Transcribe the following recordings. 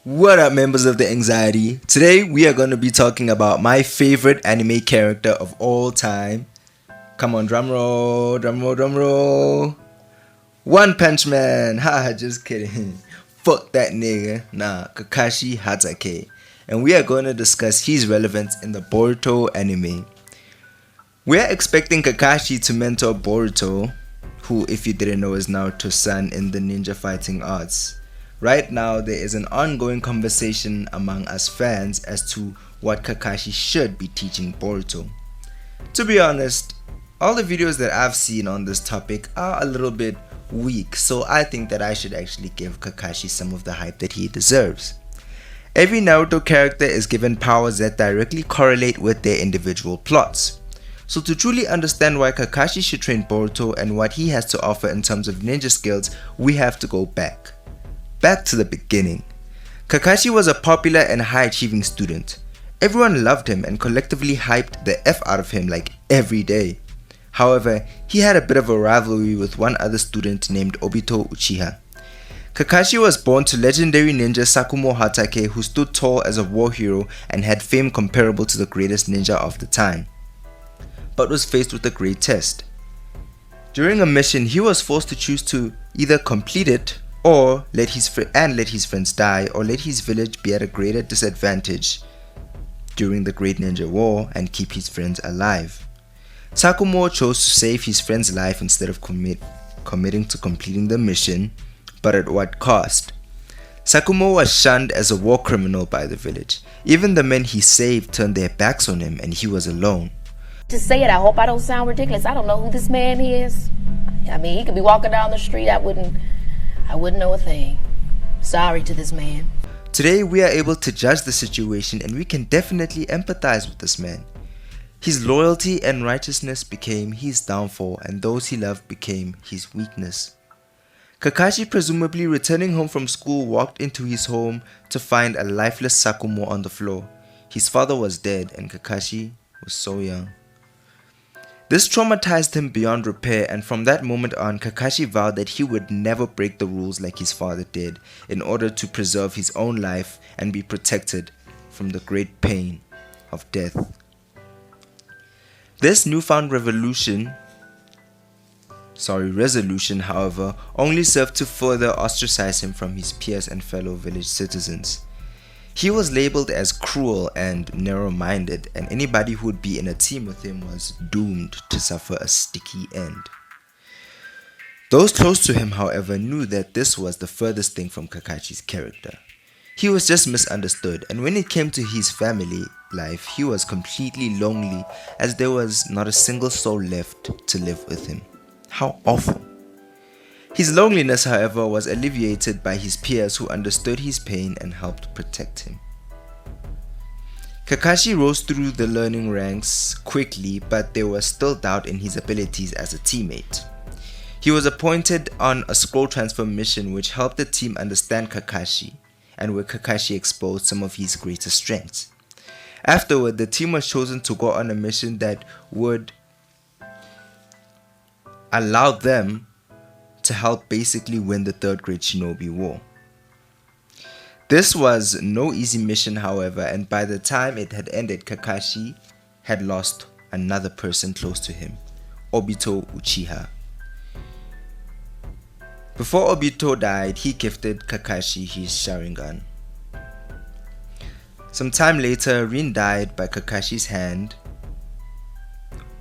What up, members of the Anxiety? Today we are going to be talking about my favorite anime character of all time. Come on, drum roll, drum roll, drum roll. One Punch Man. Haha, just kidding. Fuck that nigga. Nah, Kakashi Hatake. And we are going to discuss his relevance in the Boruto anime. We are expecting Kakashi to mentor Boruto, who, if you didn't know, is Naruto's son in the ninja fighting arts. Right now, there is an ongoing conversation among us fans as to what Kakashi should be teaching Boruto. To be honest, all the videos that I've seen on this topic are a little bit weak, so I think that I should actually give Kakashi some of the hype that he deserves. Every Naruto character is given powers that directly correlate with their individual plots. So to truly understand why Kakashi should train Boruto and what he has to offer in terms of ninja skills, we have to go back. Back to the beginning. Kakashi was a popular and high-achieving student. Everyone loved him and collectively hyped the F out of him like every day. However, he had a bit of a rivalry with one other student named Obito Uchiha. Kakashi was born to legendary ninja Sakumo Hatake, who stood tall as a war hero and had fame comparable to the greatest ninja of the time, but was faced with a great test. During a mission, he was forced to choose to either complete it or let his friends die, or let his village be at a greater disadvantage during the Great Ninja War and keep his friends alive. Sakumo chose to save his friend's life instead of committing to completing the mission, but at what cost? Sakumo was shunned as a war criminal by the village. Even the men he saved turned their backs on him and he was alone. To say it, I hope I don't sound ridiculous. I don't know who this man is. I mean, he could be walking down the street, I wouldn't know a thing. Sorry to this man. Today we are able to judge the situation and we can definitely empathize with this man. His loyalty and righteousness became his downfall, and those he loved became his weakness. Kakashi, presumably returning home from school, walked into his home to find a lifeless Sakumo on the floor. His father was dead and Kakashi was so young. This traumatized him beyond repair, and from that moment on, Kakashi vowed that he would never break the rules like his father did in order to preserve his own life and be protected from the great pain of death. This newfound resolution, however, only served to further ostracize him from his peers and fellow village citizens. He was labeled as cruel and narrow-minded, and anybody who would be in a team with him was doomed to suffer a sticky end. Those close to him, however, knew that this was the furthest thing from Kakashi's character. He was just misunderstood, and when it came to his family life, he was completely lonely, as there was not a single soul left to live with him. How awful. His loneliness, however, was alleviated by his peers who understood his pain and helped protect him. Kakashi rose through the learning ranks quickly, but there was still doubt in his abilities as a teammate. He was appointed on a scroll transfer mission which helped the team understand Kakashi, and where Kakashi exposed some of his greatest strengths. Afterward, the team was chosen to go on a mission that would allow them to help basically win the Third Great Shinobi War. This was no easy mission, however, and by the time it had ended, Kakashi had lost another person close to him, Obito Uchiha. Before Obito died, he gifted Kakashi his Sharingan. Some time later, Rin died by Kakashi's hand.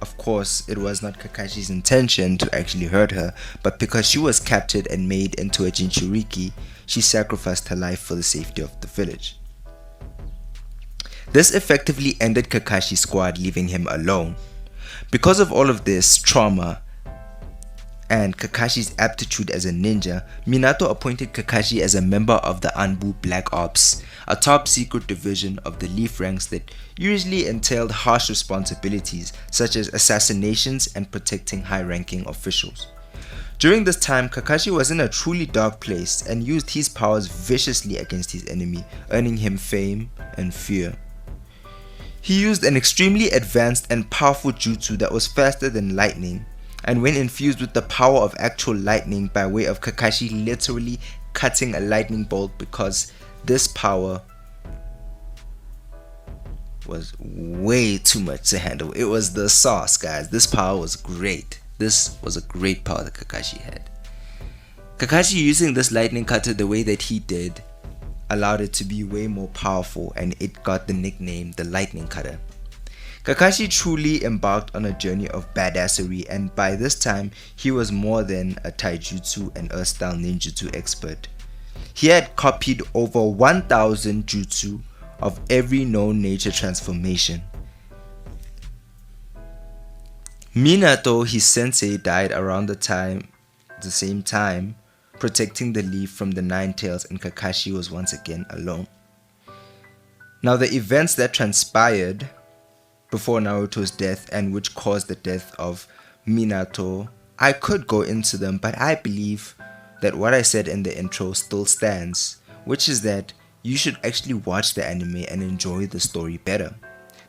Of course, it was not Kakashi's intention to actually hurt her, but because she was captured and made into a Jinchuriki, she sacrificed her life for the safety of the village. This effectively ended Kakashi's squad, leaving him alone. Because of all of this trauma and Kakashi's aptitude as a ninja, Minato appointed Kakashi as a member of the Anbu Black Ops, a top secret division of the Leaf ranks that usually entailed harsh responsibilities such as assassinations and protecting high-ranking officials. During this time, Kakashi was in a truly dark place and used his powers viciously against his enemy, earning him fame and fear. He used an extremely advanced and powerful jutsu that was faster than lightning, and when infused with the power of actual lightning by way of Kakashi literally cutting a lightning bolt because This power was way too much to handle. It was the sauce, guys. This power was great. This was a great power that Kakashi had. Kakashi using this lightning cutter the way that he did allowed it to be way more powerful, and it got the nickname the lightning cutter. Kakashi truly embarked on a journey of badassery, and by this time he was more than a taijutsu and earth-style ninjutsu expert. He had copied over 1,000 jutsu of every known nature transformation. Minato, his sensei, died around the same time, protecting the leaf from the Nine Tails, and Kakashi was once again alone. Now, the events that transpired before Naruto's death and which caused the death of Minato, I could go into them, but I believe that what I said in the intro still stands, which is that you should actually watch the anime and enjoy the story better.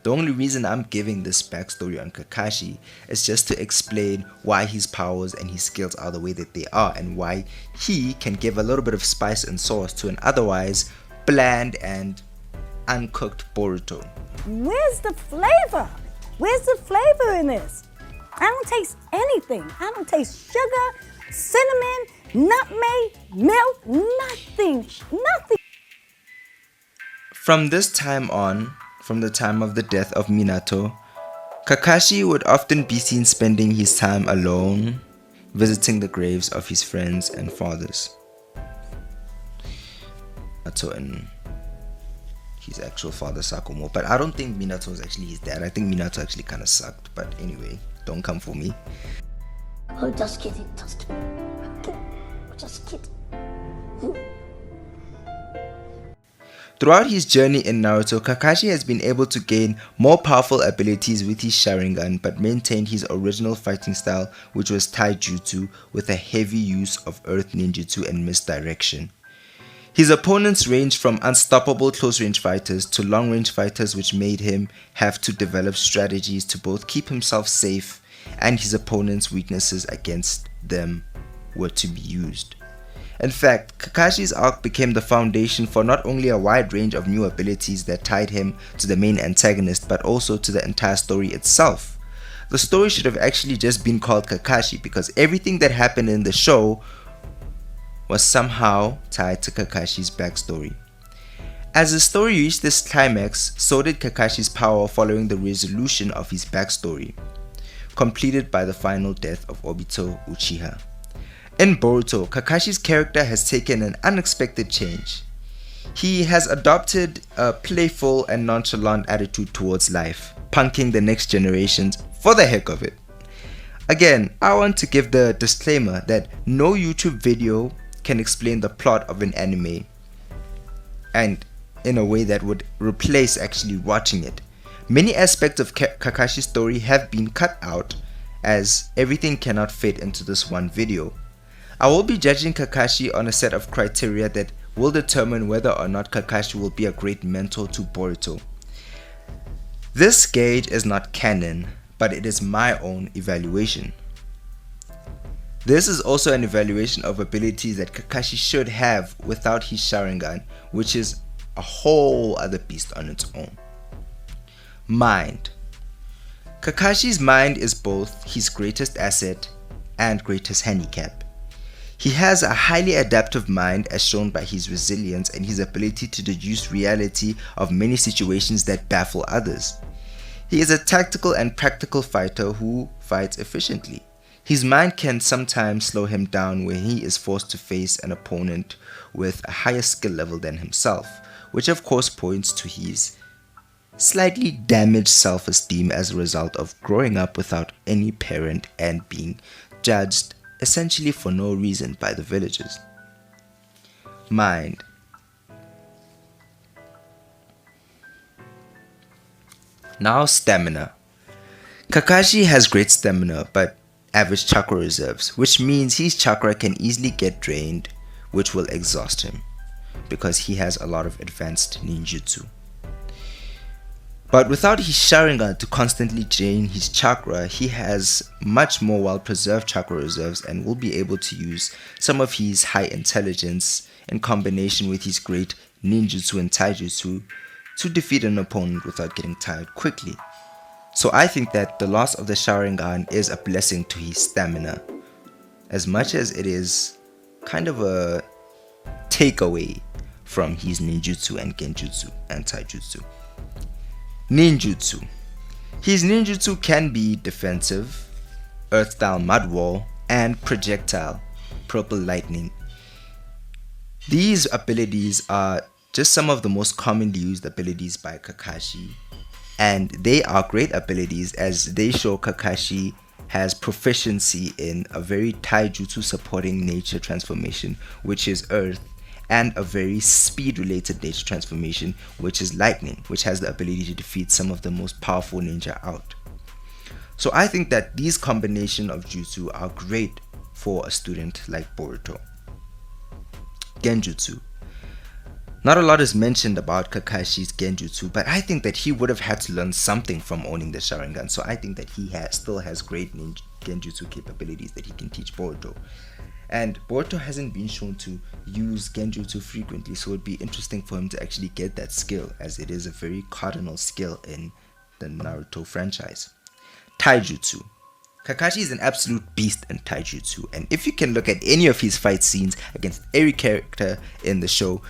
The only reason I'm giving this backstory on Kakashi is just to explain why his powers and his skills are the way that they are, and why he can give a little bit of spice and sauce to an otherwise bland and uncooked Boruto. Where's the flavor? Where's the flavor in this? I don't taste anything. I don't taste sugar, cinnamon, nutmeg, milk, nothing. Nothing. From this time on, from the time of the death of Minato, Kakashi would often be seen spending his time alone, visiting the graves of his friends and fathers. Minato and his actual father Sakumo, but I don't think Minato was actually his dad. I think Minato actually kind of sucked, but anyway, don't come for me. Oh, just kidding, just kidding. Throughout his journey in Naruto, Kakashi has been able to gain more powerful abilities with his Sharingan, but maintained his original fighting style, which was taijutsu, with a heavy use of earth ninjutsu and misdirection. His opponents ranged from unstoppable close-range fighters to long-range fighters, which made him have to develop strategies to both keep himself safe and his opponents' weaknesses against them were to be used. In fact, Kakashi's arc became the foundation for not only a wide range of new abilities that tied him to the main antagonist, but also to the entire story itself. The story should have actually just been called Kakashi, because everything that happened in the show was somehow tied to Kakashi's backstory. As the story reached this climax, so did Kakashi's power following the resolution of his backstory, completed by the final death of Obito Uchiha. In Boruto, Kakashi's character has taken an unexpected change. He has adopted a playful and nonchalant attitude towards life, punking the next generations for the heck of it. Again, I want to give the disclaimer that no YouTube video can explain the plot of an anime, and in a way that would replace actually watching it. Many aspects of Kakashi's story have been cut out, as everything cannot fit into this one video. I will be judging Kakashi on a set of criteria that will determine whether or not Kakashi will be a great mentor to Boruto. This gauge is not canon, but it is my own evaluation. This is also an evaluation of abilities that Kakashi should have without his Sharingan, which is a whole other beast on its own. Mind. Kakashi's mind is both his greatest asset and greatest handicap. He has a highly adaptive mind, as shown by his resilience and his ability to deduce reality of many situations that baffle others. He is a tactical and practical fighter who fights efficiently. His mind can sometimes slow him down when he is forced to face an opponent with a higher skill level than himself, which of course points to his slightly damaged self-esteem as a result of growing up without any parent and being judged essentially for no reason by the villagers. Mind. Now stamina. Kakashi has great stamina but average chakra reserves, which means his chakra can easily get drained, which will exhaust him because he has a lot of advanced ninjutsu. But without his Sharingan to constantly drain his chakra, he has much more well-preserved chakra reserves and will be able to use some of his high intelligence in combination with his great ninjutsu and taijutsu to defeat an opponent without getting tired quickly. So I think that the loss of the Sharingan is a blessing to his stamina, as much as it is kind of a takeaway from his ninjutsu and genjutsu and taijutsu. Ninjutsu. His ninjutsu can be defensive, earth style mud wall, and projectile, purple lightning. These abilities are just some of the most commonly used abilities by Kakashi, and they are great abilities as they show Kakashi has proficiency in a very taijutsu supporting nature transformation, which is earth, and a very speed related nature transformation, which is lightning, which has the ability to defeat some of the most powerful ninja out. So I think that these combination of jutsu are great for a student like Boruto. Genjutsu. Not a lot is mentioned about Kakashi's genjutsu, but I think that he would have had to learn something from owning the Sharingan, so I think that he still has great genjutsu capabilities that he can teach Boruto. And Boruto hasn't been shown to use genjutsu frequently, so it would be interesting for him to actually get that skill, as it is a very cardinal skill in the Naruto franchise. Taijutsu. Kakashi is an absolute beast in taijutsu, and if you can look at any of his fight scenes against every character in the show,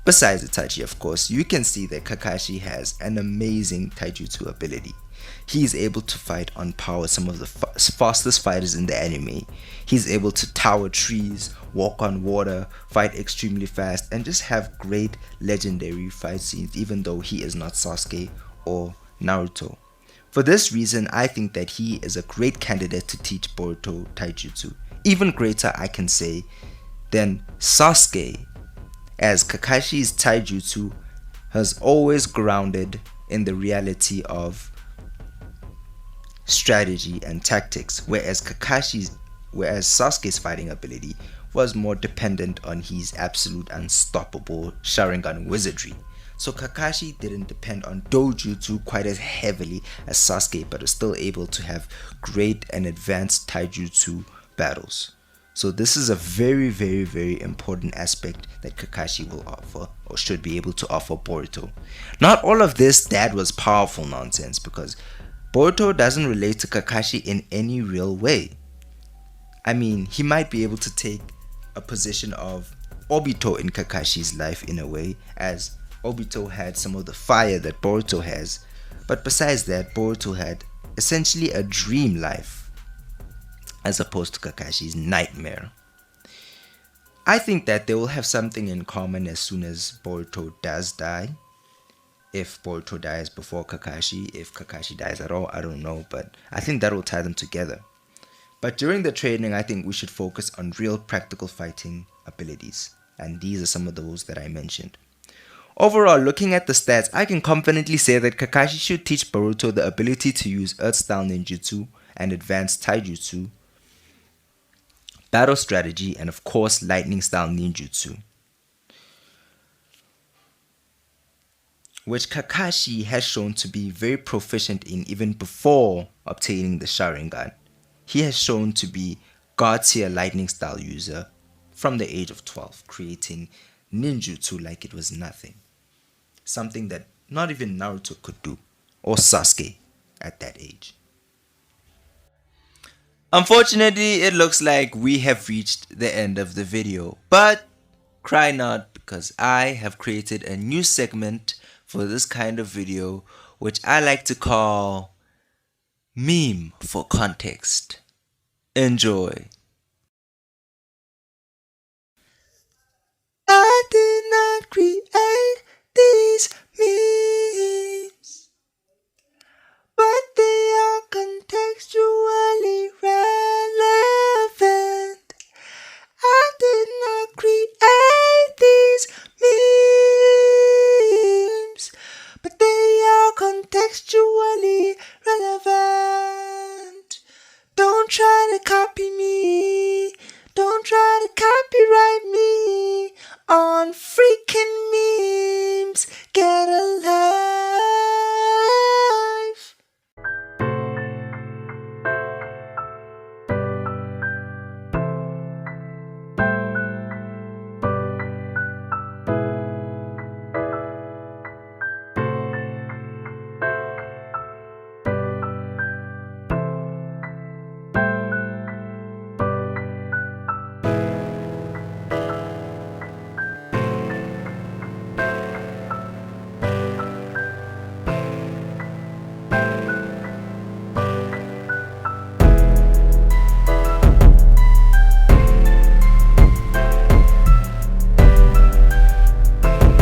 besides Itachi of course, you can see that Kakashi has an amazing taijutsu ability. He is able to fight on power some of the fastest fighters in the anime. He's able to tower trees, walk on water, fight extremely fast, and just have great legendary fight scenes even though he is not Sasuke or Naruto. For this reason, I think that he is a great candidate to teach Boruto taijutsu. Even greater, I can say, than Sasuke, as Kakashi's taijutsu has always grounded in the reality of strategy and tactics, whereas Sasuke's fighting ability was more dependent on his absolute unstoppable Sharingan wizardry. So Kakashi didn't depend on dojutsu quite as heavily as Sasuke, but was still able to have great and advanced taijutsu battles. So this is a very, very, very important aspect that Kakashi will offer, or should be able to offer Boruto. Not all of this dad was powerful nonsense, because Boruto doesn't relate to Kakashi in any real way. I mean, he might be able to take a position of Obito in Kakashi's life in a way, as Obito had some of the fire that Boruto has, but besides that, Boruto had essentially a dream life, as opposed to Kakashi's nightmare. I think that they will have something in common as soon as Boruto does die. If Boruto dies before Kakashi, if Kakashi dies at all, I don't know, but I think that will tie them together. But during the training, I think we should focus on real practical fighting abilities, and these are some of those that I mentioned. Overall, looking at the stats, I can confidently say that Kakashi should teach Boruto the ability to use Earth-style ninjutsu and advanced taijutsu, battle strategy, and of course lightning-style ninjutsu, which Kakashi has shown to be very proficient in even before obtaining the Sharingan. He has shown to be god-tier lightning-style user from the age of 12, creating ninjutsu like it was nothing. Something that not even Naruto could do, or Sasuke at that age. Unfortunately, it looks like we have reached the end of the video, but cry not, because I have created a new segment for this kind of video, which I like to call Meme for Context. Enjoy. I did not create these memes, but they are contextually relevant. I did not create these memes, but they are contextually relevant. Don't try to copy me. Don't try to copyright me on freaking memes. Get a life.